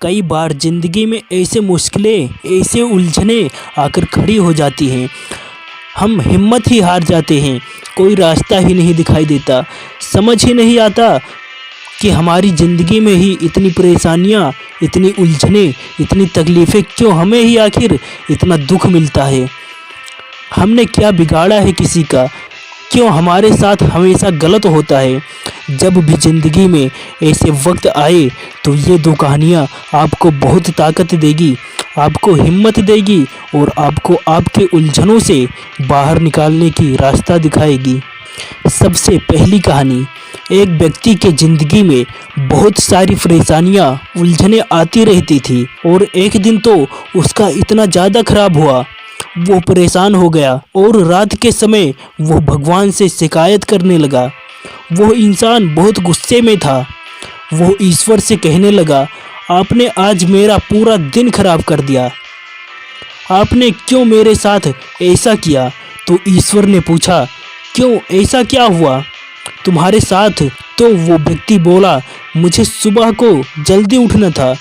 कई बार ज़िंदगी में ऐसे मुश्किलें, ऐसे उलझनें आकर खड़ी हो जाती हैं, हम हिम्मत ही हार जाते हैं। कोई रास्ता ही नहीं दिखाई देता, समझ ही नहीं आता कि हमारी ज़िंदगी में ही इतनी परेशानियाँ, इतनी उलझनें, इतनी तकलीफ़ें क्यों हमें ही आखिर इतना दुख मिलता है। हमने क्या बिगाड़ा है किसी का, क्यों हमारे साथ हमेशा गलत होता है। जब भी ज़िंदगी में ऐसे वक्त आए तो ये दो कहानियाँ आपको बहुत ताकत देगी, आपको हिम्मत देगी और आपको आपके उलझनों से बाहर निकालने की रास्ता दिखाएगी। सबसे पहली कहानी, एक व्यक्ति के ज़िंदगी में बहुत सारी परेशानियाँ, उलझनें आती रहती थी और एक दिन तो उसका इतना ज़्यादा खराब हुआ, वो परेशान हो गया और रात के समय वो भगवान से शिकायत करने लगा। वो इंसान बहुत गुस्से में था। वो ईश्वर से कहने लगा, आपने आज मेरा पूरा दिन खराब कर दिया, आपने क्यों मेरे साथ ऐसा किया। तो ईश्वर ने पूछा, क्यों, ऐसा क्या हुआ तुम्हारे साथ। तो वो व्यक्ति बोला, मुझे सुबह को जल्दी उठना था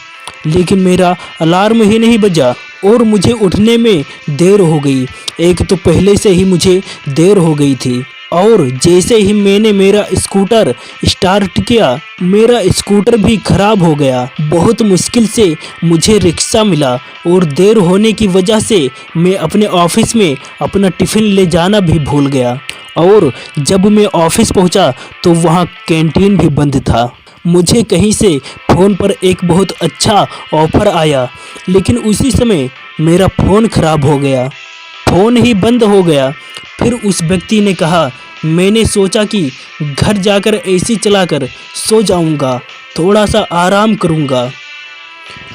लेकिन मेरा अलार्म ही नहीं बजा और मुझे उठने में देर हो गई। एक तो पहले से ही मुझे देर हो गई थी और जैसे ही मैंने मेरा स्कूटर स्टार्ट किया, मेरा स्कूटर भी खराब हो गया। बहुत मुश्किल से मुझे रिक्शा मिला और देर होने की वजह से मैं अपने ऑफिस में अपना टिफ़िन ले जाना भी भूल गया और जब मैं ऑफिस पहुंचा तो वहां कैंटीन भी बंद था। मुझे कहीं से फ़ोन पर एक बहुत अच्छा ऑफ़र आया लेकिन उसी समय मेरा फ़ोन खराब हो गया, फ़ोन ही बंद हो गया। फिर उस व्यक्ति ने कहा, मैंने सोचा कि घर जाकर एसी चलाकर सो जाऊंगा, थोड़ा सा आराम करूंगा,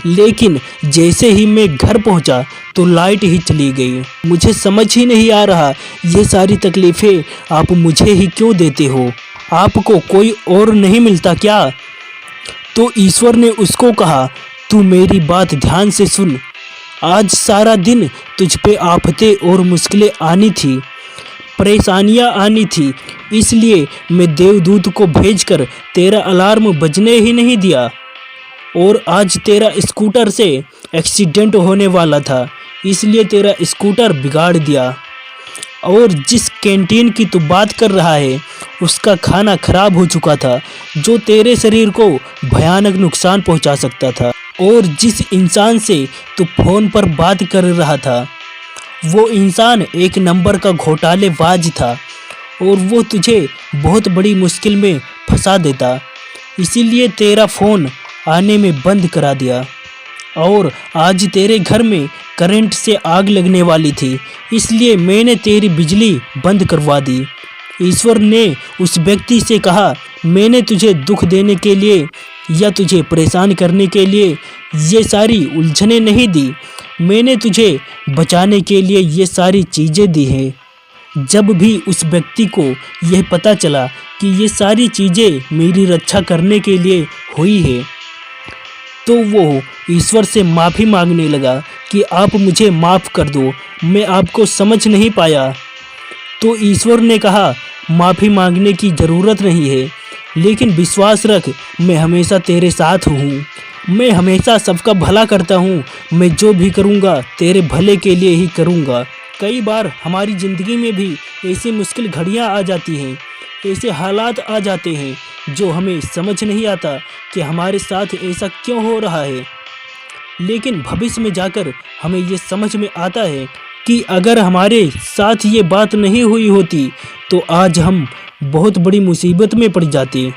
लेकिन जैसे ही मैं घर पहुंचा तो लाइट ही चली गई। मुझे समझ ही नहीं आ रहा, ये सारी तकलीफ़ें आप मुझे ही क्यों देते हो, आपको कोई और नहीं मिलता क्या। तो ईश्वर ने उसको कहा, तू मेरी बात ध्यान से सुन, आज सारा दिन तुझ पे आफतें और मुश्किलें आनी थी, परेशानियां आनी थी, इसलिए मैं देवदूत को भेजकर तेरा अलार्म बजने ही नहीं दिया और आज तेरा स्कूटर से एक्सीडेंट होने वाला था, इसलिए तेरा स्कूटर बिगाड़ दिया। और जिस कैंटीन की तू बात कर रहा है उसका खाना खराब हो चुका था जो तेरे शरीर को भयानक नुकसान पहुंचा सकता था। और जिस इंसान से तू फ़ोन पर बात कर रहा था वो इंसान एक नंबर का घोटालेबाज था और वो तुझे बहुत बड़ी मुश्किल में फंसा देता, इसीलिए तेरा फ़ोन आने में बंद करा दिया। और आज तेरे घर में करंट से आग लगने वाली थी, इसलिए मैंने तेरी बिजली बंद करवा दी। ईश्वर ने उस व्यक्ति से कहा, मैंने तुझे दुख देने के लिए या तुझे परेशान करने के लिए ये सारी उलझनें नहीं दी, मैंने तुझे बचाने के लिए ये सारी चीज़ें दी हैं। जब भी उस व्यक्ति को यह पता चला कि ये सारी चीज़ें मेरी रक्षा करने के लिए हुई है तो वो ईश्वर से माफ़ी मांगने लगा कि आप मुझे माफ़ कर दो, मैं आपको समझ नहीं पाया। तो ईश्वर ने कहा, माफ़ी मांगने की ज़रूरत नहीं है, लेकिन विश्वास रख, मैं हमेशा तेरे साथ हूँ, मैं हमेशा सबका भला करता हूँ, मैं जो भी करूँगा तेरे भले के लिए ही करूँगा। कई बार हमारी ज़िंदगी में भी ऐसी मुश्किल घड़ियाँ आ जाती हैं, ऐसे हालात आ जाते हैं जो हमें समझ नहीं आता कि हमारे साथ ऐसा क्यों हो रहा है, लेकिन भविष्य में जाकर हमें ये समझ में आता है कि अगर हमारे साथ ये बात नहीं हुई होती तो आज हम बहुत बड़ी मुसीबत में पड़ जाते।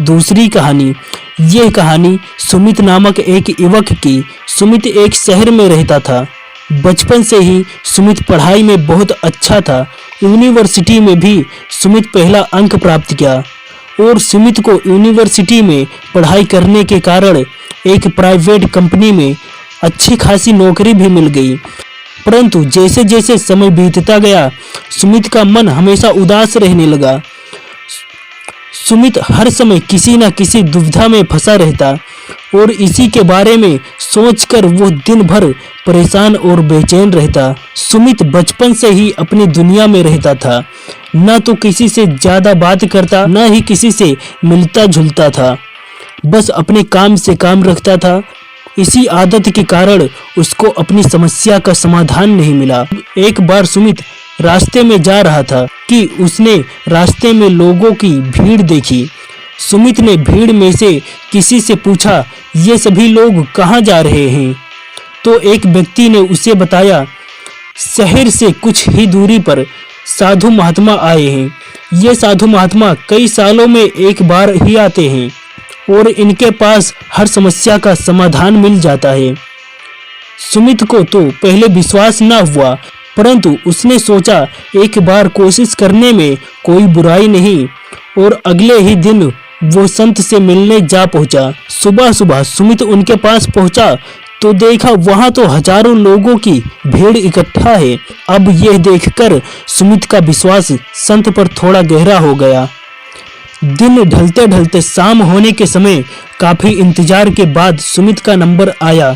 दूसरी कहानी, ये कहानी सुमित नामक एक युवक की। सुमित एक शहर में रहता था। बचपन से ही सुमित पढ़ाई में बहुत अच्छा था। यूनिवर्सिटी में भी सुमित पहला अंक प्राप्त किया और सुमित को यूनिवर्सिटी में पढ़ाई करने के कारण एक प्राइवेट कंपनी में अच्छी खासी नौकरी भी मिल गई। परंतु जैसे जैसे समय बीतता गया सुमित का मन हमेशा उदास रहने लगा। सुमित हर समय किसी न किसी दुविधा में फंसा रहता और इसी के बारे में सोचकर वो दिन भर परेशान और बेचैन रहता। सुमित बचपन से ही अपनी दुनिया में रहता था, न तो किसी से ज़्यादा बात करता न ही किसी से मिलता जुलता था, बस अपने काम से काम रखता था। इसी आदत के कारण उसको अपनी समस्या का समाधान नहीं मिला। एक बार सुमित रास्ते में जा रहा था कि उसने रास्ते में लोगों की भीड़ देखी। सुमित ने भीड़ में से किसी से पूछा, ये सभी लोग कहाँ जा रहे हैं? तो एक व्यक्ति ने उसे बताया, शहर से कुछ ही दूरी पर साधु महात्मा आए हैं। ये साधु महात्मा कई सालों में एक बार ही आते हैं और इनके पास हर समस्या का समाधान मिल जाता है। सुमित को तो पहले विश्वास न हुआ, परंतु उसने सोचा एक बार कोशिश करने में कोई बुराई नहीं और अगले ही दिन वो संत से मिलने जा पहुंचा। सुबह सुबह सुमित उनके पास पहुंचा तो देखा वहां तो हजारों लोगों की भीड़ इकट्ठा है। अब यह देखकर सुमित का विश्वास संत पर थोड़ा गहरा हो गया। दिन ढलते ढलते शाम होने के समय काफी इंतजार के बाद सुमित का नंबर आया।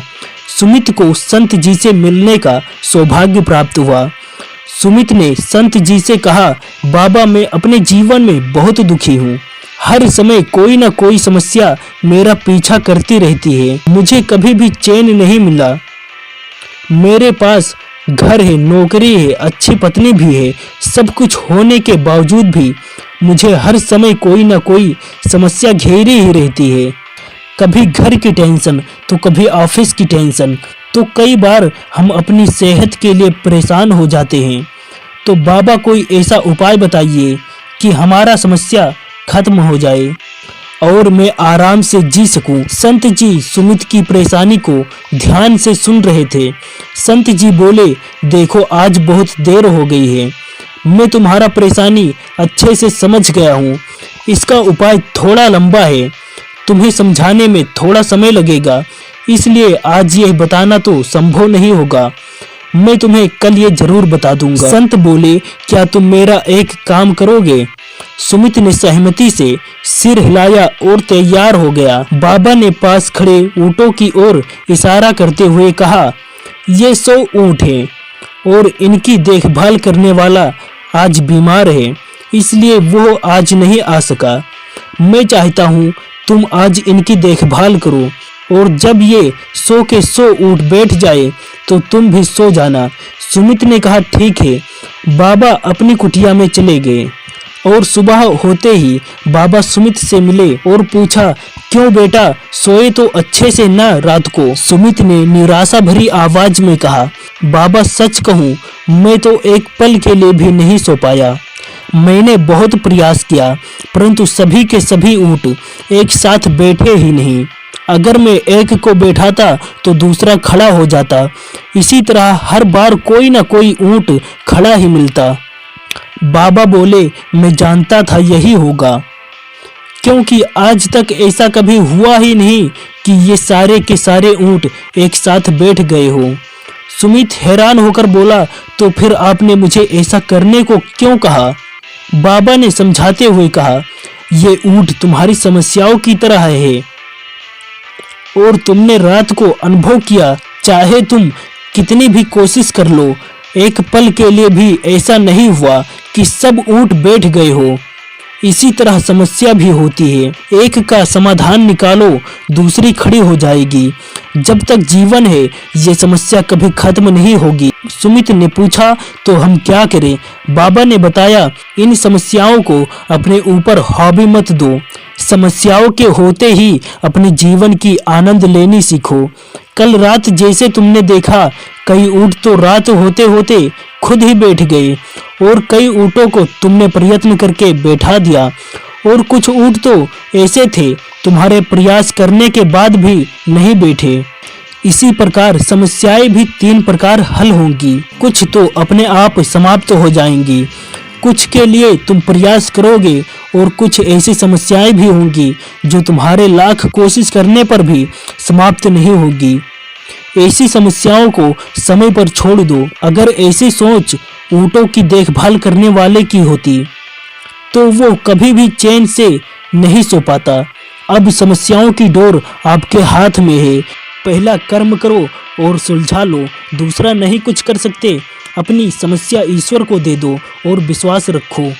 सुमित को संत जी से मिलने का सौभाग्य प्राप्त हुआ। सुमित ने संत जी से कहा, बाबा मैं अपने जीवन में बहुत दुखी हूँ। हर समय कोई ना कोई समस्या मेरा पीछा करती रहती है। मुझे कभी भी चैन नहीं मिला। मेरे पास घर है, नौकरी है, अच्छी पत्नी भी है। सब कुछ होने के बावजूद भी मुझे हर समय कोई ना कोई समस्या घेरी ही रहती है। कभी घर की टेंशन तो कभी ऑफिस की टेंशन। तो कई बार हम अपनी सेहत के लिए परेशान हो जाते हैं। तो बाबा कोई ऐसा उपाय बताइए कि हमारा समस्या खत्म हो जाए और मैं आराम से जी सकूं। संत जी सुमित की परेशानी को ध्यान से सुन रहे थे। संत जी बोले, देखो आज बहुत देर हो गई है। मैं तुम्हारा परेशानी अच्छे से समझ गया हूँ। इसका उपाय थोड़ा लंबा है, तुम्हें समझाने में थोड़ा समय लगेगा, इसलिए आज यह बताना तो संभव नहीं होगा। मैं तुम्हें कल ये जरूर बता दूंगा। संत बोले, क्या तुम मेरा एक काम करोगे? सुमित ने सहमति से सिर हिलाया और तैयार हो गया। बाबा ने पास खड़े ऊंटों की ओर इशारा करते हुए कहा, ये 100 ऊंट हैं और इनकी देखभाल करने वाला आज बीमार है, इसलिए वो आज नहीं आ सका। मैं चाहता हूँ तुम आज इनकी देखभाल करो और जब ये 100 के 100 ऊंट बैठ जाए तो तुम भी सो जाना। सुमित ने कहा, ठीक है। बाबा अपनी कुटिया में चले गए और सुबह होते ही बाबा सुमित से मिले और पूछा, क्यों बेटा सोए तो अच्छे से ना रात को? सुमित ने निराशा भरी आवाज में कहा, बाबा सच कहूँ मैं तो एक पल के लिए भी नहीं सो पाया। मैंने बहुत प्रयास किया परंतु सभी के सभी ऊंट एक साथ बैठे ही नहीं। अगर मैं एक को बैठाता तो दूसरा खड़ा हो जाता। इसी तरह हर बार कोई ना कोई ऊंट खड़ा ही मिलता। बाबा बोले, मैं जानता था यही होगा, क्योंकि आज तक ऐसा कभी हुआ ही नहीं कि ये सारे के सारे ऊंट एक साथ बैठ गए हो। सुमित हैरान होकर बोला, तो फिर आपने मुझे ऐसा करने को क्यों कहा? बाबा ने समझाते हुए कहा, ये ऊंट तुम्हारी समस्याओं की तरह है और तुमने रात को अनुभव किया। चाहे तुम कितनी भी कोशिश कर लो, एक पल के लिए भी ऐसा नहीं हुआ कि सब ऊंट बैठ गए हो। इसी तरह समस्या भी होती है, एक का समाधान निकालो दूसरी खड़ी हो जाएगी। जब तक जीवन है ये समस्या कभी खत्म नहीं होगी। सुमित ने पूछा, तो हम क्या करें? बाबा ने बताया, इन समस्याओं को अपने ऊपर हावी मत दो। समस्याओं के होते ही अपने जीवन की आनंद लेनी सीखो। कल रात जैसे तुमने देखा, कई ऊंट तो रात होते होते खुद ही बैठ गए और कई ऊंटों को तुमने प्रयत्न करके बैठा दिया और कुछ ऊंट तो ऐसे थे तुम्हारे प्रयास करने के बाद भी नहीं बैठे। इसी प्रकार समस्याएं भी 3 प्रकार हल होंगी। कुछ तो अपने आप समाप्त हो जाएंगी, कुछ के लिए तुम प्रयास करोगे और कुछ ऐसी समस्याएं भी होंगी जो तुम्हारे लाख कोशिश करने पर भी समाप्त नहीं होगी। ऐसी समस्याओं को समय पर छोड़ दो। अगर ऐसी सोच ऊंटों की देखभाल करने वाले की होती तो वो कभी भी चैन से नहीं सो पाता। अब समस्याओं की डोर आपके हाथ में है। पहला कर्म करो और सुलझा लो, दूसरा नहीं कुछ कर सकते। अपनी समस्या ईश्वर को दे दो और विश्वास रखो।